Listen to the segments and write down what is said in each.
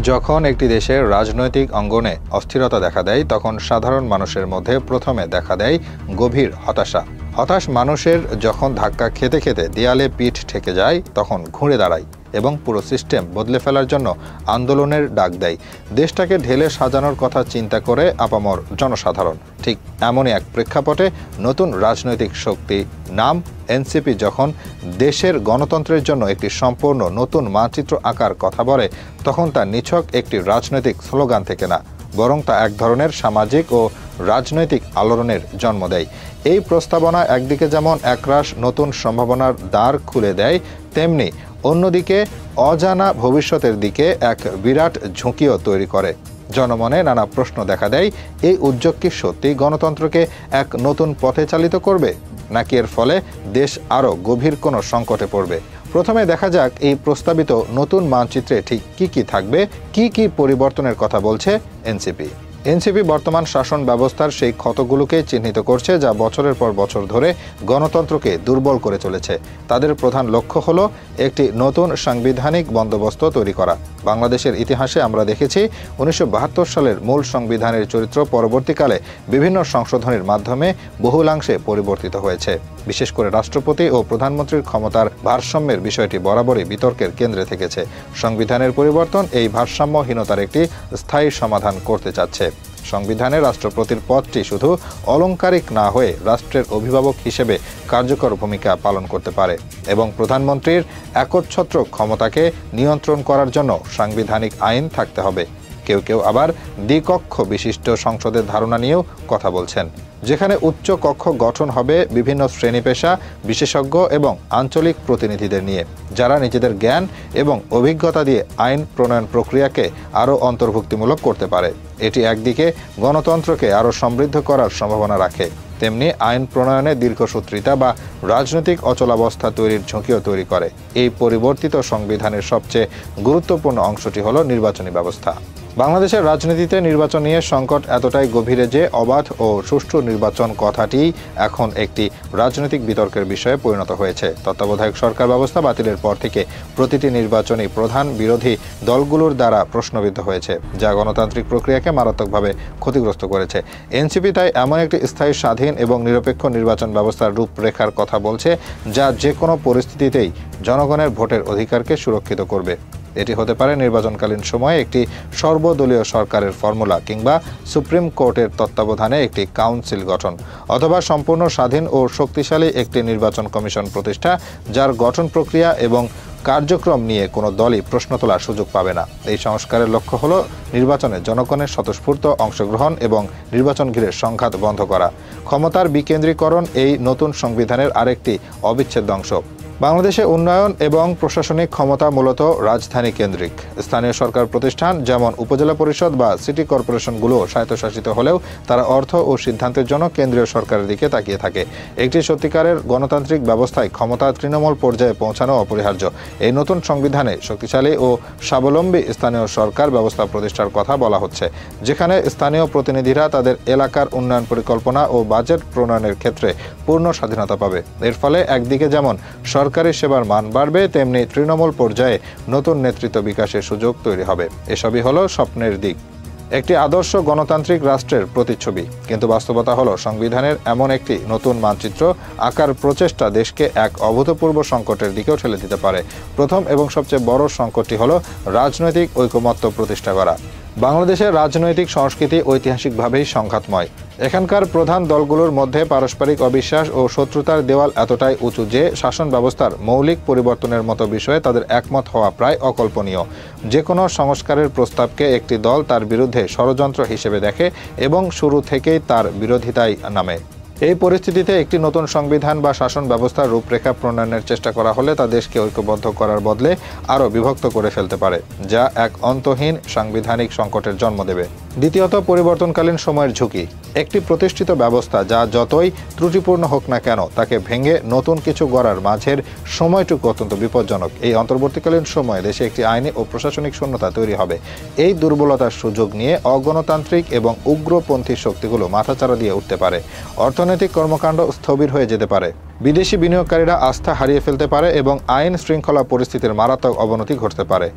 যখন একটি দেশের রাজনৈতিক অঙ্গনে অস্থিরতা দেখা দেয় তখন সাধারণ মানুষের মধ্যে প্রথমে দেখা দেয় গভীর হতাশা। হতাশ মানুষের যখন ধাক্কা খেতে খেতে দেয়ালে পিঠ ঠেকে যায় তখন ঘুরে দাঁড়ায় এবং পুরো সিস্টেম বদলে ফেলার জন্য আন্দোলনের ডাক দেয়। দেশটাকে ঢেলে সাজানোর কথা চিন্তা করে আপামর জনসাধারণ। ঠিক এমনই এক প্রেক্ষাপটে নতুন রাজনৈতিক শক্তি নাম এনসিপি যখন দেশের গণতন্ত্রের জন্য একটি সম্পূর্ণ নতুন মানচিত্র আঁকার কথা বলে তখন তা নিছক একটি রাজনৈতিক স্লোগান থেকে না, বরং তা এক ধরনের সামাজিক ও রাজনৈতিক আলোড়নের জন্ম দেয়। এই প্রস্তাবনা একদিকে যেমন একরাশ নতুন সম্ভাবনার দ্বার খুলে দেয়, তেমনি অন্যদিকে অজানা ভবিষ্যতের দিকে এক বিরাট ঝুঁকিও তৈরি করে। জনমনে নানা প্রশ্ন দেখা দেয়, এই উদ্যোগ কি সত্যি গণতন্ত্রকে এক নতুন পথে চালিত করবে, নাকি এর ফলে দেশ আরও গভীর কোনো সংকটে পড়বে? প্রথমে দেখা যাক এই প্রস্তাবিত নতুন মানচিত্রে ঠিক কি থাকবে, কি পরিবর্তনের কথা বলছে এনসিপি। এনসিপি বর্তমান শাসন ব্যবস্থার সেই ক্ষতগুলোকে চিহ্নিত করছে যা বছরের পর বছর ধরে গণতন্ত্রকে দুর্বল করে চলেছে। তাদের প্রধান লক্ষ্য হলো একটি নতুন সাংবিধানিক বন্দোবস্ত তৈরি করা। বাংলাদেশের ইতিহাসে আমরা দেখেছি 1972 সালের মূল সংবিধানের চরিত্র পরবর্তীকালে বিভিন্ন সংশোধনের মাধ্যমে বহুলাংশে পরিবর্তিত হয়েছে। বিশেষ করে রাষ্ট্রপতি ও প্রধানমন্ত্রীর ক্ষমতার ভারসাম্যের বিষয়টি বরাবরই বিতর্কের কেন্দ্রে থেকেছে। সংবিধানের পরিবর্তন এই ভারসাম্যহীনতার একটি স্থায়ী সমাধান করতে চাচ্ছে। সংবিধানে রাষ্ট্রপতির পদটি শুধু অলংকারিক না হয়ে রাষ্ট্রের অভিভাবক হিসেবে কার্যকর ভূমিকা পালন করতে পারে এবং প্রধানমন্ত্রীর একচ্ছত্র ক্ষমতাকে নিয়ন্ত্রণ করার জন্য সাংবিধানিক আইন থাকতে হবে। কেউ আবার দ্বিকক্ষ বিশিষ্ট সংসদের ধারণা নিয়েও কথা বলছেন, যেখানে উচ্চ কক্ষ গঠন হবে বিভিন্ন শ্রেণী পেশা বিশেষজ্ঞ এবং আঞ্চলিক প্রতিনিধিদের নিয়ে, যারা নিজেদের জ্ঞান এবং অভিজ্ঞতা দিয়ে আইন প্রণয়ন প্রক্রিয়াকে আরও অন্তর্ভুক্তিমূলক করতে পারে। এটি একদিকে গণতন্ত্রকে আরও সমৃদ্ধ করার সম্ভাবনা রাখে, তেমনি আইন প্রণয়নে দীর্ঘসূত্রিতা বা রাজনৈতিক অচলাবস্থা তৈরির ঝুঁকিও তৈরি করে। এই পরিবর্তিত সংবিধানের সবচেয়ে গুরুত্বপূর্ণ অংশটি হলো নির্বাচনী ব্যবস্থা। বাংলাদেশের রাজনীতিতে নির্বাচন নিয়ে সংকট এতটাই গভীরে যে অবাধ ও সুষ্ঠু নির্বাচন কথাটি এখন একটি রাজনৈতিক বিতর্কের বিষয়ে পরিণত হয়েছে। তত্ত্বাবধায়ক সরকার ব্যবস্থা বাতিলের পর থেকে প্রতিটি নির্বাচনই প্রধান বিরোধী দলগুলোর দ্বারা প্রশ্নবিদ্ধ হয়েছে, যা গণতান্ত্রিক প্রক্রিয়াকে মারাত্মকভাবে ক্ষতিগ্রস্ত করেছে। এনসিপি তাই এমন একটি স্থায়ী স্বাধীন এবং নিরপেক্ষ নির্বাচন ব্যবস্থার রূপরেখার কথা বলছে, যা যে কোনো পরিস্থিতিতেই জনগণের ভোটের অধিকারকে সুরক্ষিত করবে। এটি হতে পারে নির্বাচনকালীন সময়ে একটি সর্বদলীয় সরকারের ফর্মুলা, কিংবা সুপ্রিম কোর্টের তত্ত্বাবধানে একটি কাউন্সিল গঠন, অথবা সম্পূর্ণ স্বাধীন ও শক্তিশালী একটি নির্বাচন কমিশন প্রতিষ্ঠা, যার গঠন প্রক্রিয়া এবং কার্যক্রম নিয়ে কোনো দলই প্রশ্ন তোলার সুযোগ পাবে না। এই সংস্কারের লক্ষ্য হলো নির্বাচনে জনগণের স্বতঃস্ফূর্ত অংশগ্রহণ এবং নির্বাচন ঘিরে সংঘাত বন্ধ করা। ক্ষমতার বিকেন্দ্রীকরণ এই নতুন সংবিধানের আরেকটি অবিচ্ছেদ্য অংশ। বাংলাদেশে উন্নয়ন এবং প্রশাসনিক ক্ষমতা মূলত রাজধানী কেন্দ্রিক। স্থানীয় সরকার প্রতিষ্ঠান যেমন উপজেলা পরিষদ বা সিটি কর্পোরেশনগুলো স্বায়ত্তশাসিত হলেও তারা অর্থ ও সিদ্ধান্তের জন্য কেন্দ্রীয় সরকারের দিকে তাকিয়ে থাকে। একটি সত্যিকারের গণতান্ত্রিক ব্যবস্থায় ক্ষমতা তৃণমূল পর্যায়ে পৌঁছানো অপরিহার্য। এই নতুন সংবিধানে শক্তিশালী ও স্বাবলম্বী স্থানীয় সরকার ব্যবস্থা প্রতিষ্ঠার কথা বলা হচ্ছে, যেখানে স্থানীয় প্রতিনিধিরা তাদের এলাকার উন্নয়ন পরিকল্পনা ও বাজেট প্রণয়নের ক্ষেত্রে পূর্ণ স্বাধীনতা পাবে। এর ফলে একদিকে যেমন সরকারি সেবার মান বাড়বে, তেমনি তৃণমূল পর্যায়ে নতুন নেতৃত্ব বিকাশের সুযোগ তৈরি হবে। এসবই হলো স্বপ্নের দিক, একটি আদর্শ গণতান্ত্রিক রাষ্ট্রের প্রতিচ্ছবি। কিন্তু বাস্তবতা হলো সংবিধানের এমন একটি নতুন মানচিত্র আঁকার প্রচেষ্টা দেশকে এক অভূতপূর্ব সংকটের দিকেও ঠেলে দিতে পারে। প্রথম এবং সবচেয়ে বড় সংকটটি হলো রাজনৈতিক ঐকমত্য প্রতিষ্ঠা করা। বাংলাদেশের রাজনৈতিক সংস্কৃতি ঐতিহাসিকভাবেই সংঘাতময়। এখানকার প্রধান দলগুলোর মধ্যে পারস্পরিক অবিশ্বাস ও শত্রুতার দেওয়াল এতটাই উঁচু যে শাসন ব্যবস্থার মৌলিক পরিবর্তনের মতো বিষয়ে তাদের একমত হওয়া প্রায় অকল্পনীয়। যে কোনো সংস্কারের প্রস্তাবকে একটি দল তার বিরুদ্ধে ষড়যন্ত্র হিসেবে দেখে এবং শুরু থেকেই তার বিরোধিতায় নামে। এই পরিস্থিতিতে একটি নতুন সংবিধান বা শাসন ব্যবস্থার রূপরেখা প্রণয়নের চেষ্টা করা হলে তা দেশকে ঐক্যবদ্ধ করার বদলে আরও বিভক্ত করে ফেলতে পারে, যা এক অন্তহীন সাংবিধানিক সংকটের জন্ম দেবে। দ্বিতীয়ত, পরিবর্তনকালীন সময়ের ঝুঁকি। একটি প্রতিষ্ঠিত ব্যবস্থা যা যতই ত্রুটিপূর্ণ হোক না কেন তাকে ভেঙে নতুন কিছু গড়ার মাঝের সময়টুকু অত্যন্ত বিপজ্জনক। এই অন্তর্বর্তীকালীন সময়ে দেশে একটি আইনি ও প্রশাসনিক শূন্যতা তৈরি হবে। এই দুর্বলতার সুযোগ নিয়ে অগণতান্ত্রিক এবং উগ্রপন্থী শক্তিগুলো মাথাচাড়া দিয়ে উঠতে পারে। অর্থনৈতিক কর্মকাণ্ড স্থবির হয়ে যেতে পারে। বিদেশি বিনিয়োগকারীরা আস্থা হারিয়ে ফেলতে পারে এবং আইন শৃঙ্খলা পরিস্থিতির মারাত্মক অবনতি ঘটতে পারে।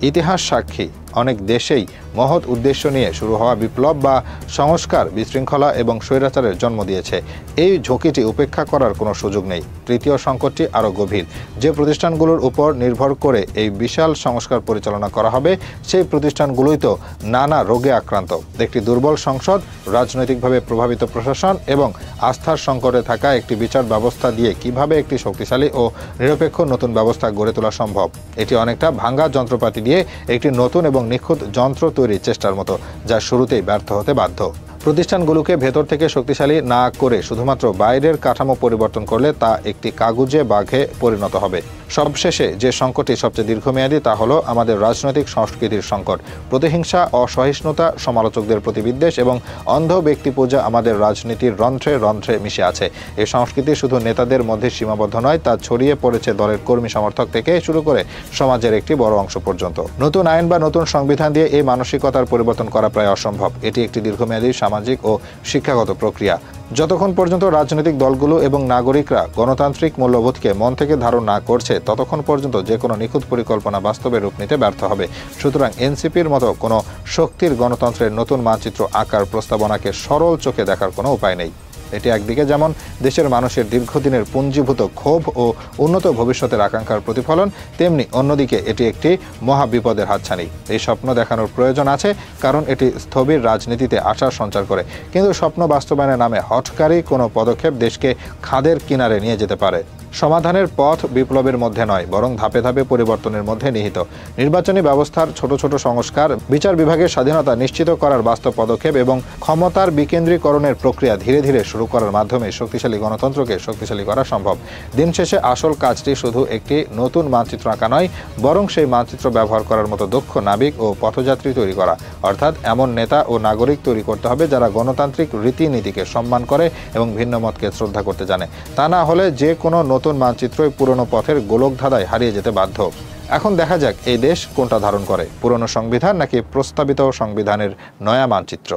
ইতিহাস সাক্ষী, অনেক দেশেই মহৎ উদ্দেশ্য নিয়ে শুরু হওয়া বিপ্লব বা সংস্কার বিশৃঙ্খলা এবং স্বৈরাচারের জন্ম দিয়েছে। এই ঝুঁকিটি উপেক্ষা করার কোনো সুযোগ নেই। তৃতীয় সংকটটি আরও গভীর। যে প্রতিষ্ঠানগুলোর উপর নির্ভর করে এই বিশাল সংস্কার পরিচালনা করা হবে, সেই প্রতিষ্ঠানগুলোই তো নানা রোগে আক্রান্ত। একটি দুর্বল সংসদ, রাজনৈতিকভাবে প্রভাবিত প্রশাসন এবং আস্থার সংকটে থাকা একটি বিচার ব্যবস্থা দিয়ে কিভাবে একটি শক্তিশালী ও নিরপেক্ষ নতুন ব্যবস্থা গড়ে তোলা সম্ভব? এটি অনেকটা ভাঙা যন্ত্রপাতি দিয়ে একটি নতুন এবং নিখুঁত যন্ত্র তৈরির চেষ্টার মতো, যা শুরুতেই ব্যর্থ হতে বাধ্য। প্রতিষ্ঠানগুলোকে ভেতর থেকে শক্তিশালী না করে শুধুমাত্র বাইরের কাঠামো পরিবর্তন করলে তা একটি কাগুজে বাঘে পরিণত হবে। সবশেষে যে সংকটটি সবচেয়ে দীর্ঘমেয়াদী তা হলো আমাদের রাজনৈতিক সংস্কৃতির সংকট। প্রতিহিংসা, অসহিষ্ণুতা, সমালোচকদের প্রতি বিদ্বেষ এবং অন্ধ ব্যক্তি পূজা আমাদের রাজনীতির রন্ধ্রে রন্ধ্রে মিশে আছে। এই সংস্কৃতি শুধু নেতাদের মধ্যে সীমাবদ্ধ নয়, তা ছড়িয়ে পড়েছে দলের কর্মী সমর্থক থেকে শুরু করে সমাজের একটি বড় অংশ পর্যন্ত। নতুন আইন বা নতুন সংবিধান দিয়ে এই মানসিকতার পরিবর্তন করা প্রায় অসম্ভব। এটি একটি দীর্ঘমেয়াদী সামাজিক ও শিক্ষাগত প্রক্রিয়া। যতক্ষণ পর্যন্ত রাজনৈতিক দলগুলো এবং নাগরিকরা গণতান্ত্রিক মূল্যবোধকে মন থেকে ধারণ না করছে, ততক্ষণ পর্যন্ত যে কোনো নিখুঁত পরিকল্পনা বাস্তবে রূপ নিতে ব্যর্থ হবে। সুতরাং এনসিপির মতো কোনো শক্তির গণতন্ত্রের নতুন মানচিত্র আঁকার প্রস্তাবনাকে সরল চোখে দেখার কোনো উপায় নেই। এটি একদিকে যেমন দেশের মানুষের দীর্ঘদিনের পুঞ্জীভূত ক্ষোভ ও উন্নত ভবিষ্যতের আকাঙ্ক্ষার প্রতিফলন, তেমনি অন্যদিকে এটি একটি মহা বিপদের হাতছানি। এই স্বপ্ন দেখানোর প্রয়োজন আছে, কারণ এটি স্থবির রাজনীতিতে আশার সঞ্চার করে। কিন্তু স্বপ্ন বাস্তবায়নের নামে হঠকারী কোনো পদক্ষেপ দেশকে খাদের কিনারে নিয়ে যেতে পারে। সমাধানের পথ বিপ্লবের মধ্যে নয়, বরং ধাপে ধাপে পরিবর্তনের মধ্যে নিহিত। নির্বাচনী ব্যবস্থার ছোট ছোট সংস্কার, বিচার বিভাগের স্বাধীনতা নিশ্চিত করার বাস্তব পদক্ষেপ এবং ক্ষমতার বিকেন্দ্রীকরণের প্রক্রিয়া ধীরে ধীরে শুরু করার মাধ্যমে শক্তিশালী গণতন্ত্রকে শক্তিশালী করা সম্ভব। দিন শেষে আসল কাজটি শুধু একটি নতুন মানচিত্র আঁকা নয়, বরং সেই মানচিত্র ব্যবহার করার মতো দক্ষ নাবিক ও পথযাত্রী তৈরি করা। অর্থাৎ এমন নেতা ও নাগরিক তৈরি করতে হবে যারা গণতান্ত্রিক রীতিনীতিকে সম্মান করে এবং ভিন্ন মতকে শ্রদ্ধা করতে জানে। তা না হলে যে কোনো নতুন মানচিত্রই পুরনো পথের গোলকধাঁধায় হারিয়ে যেতে বাধ্য। এখন দেখা যাক এই দেশ কোনটা ধারণ করে, পুরনো সংবিধান নাকি প্রস্তাবিত সংবিধানের নয়া মানচিত্র।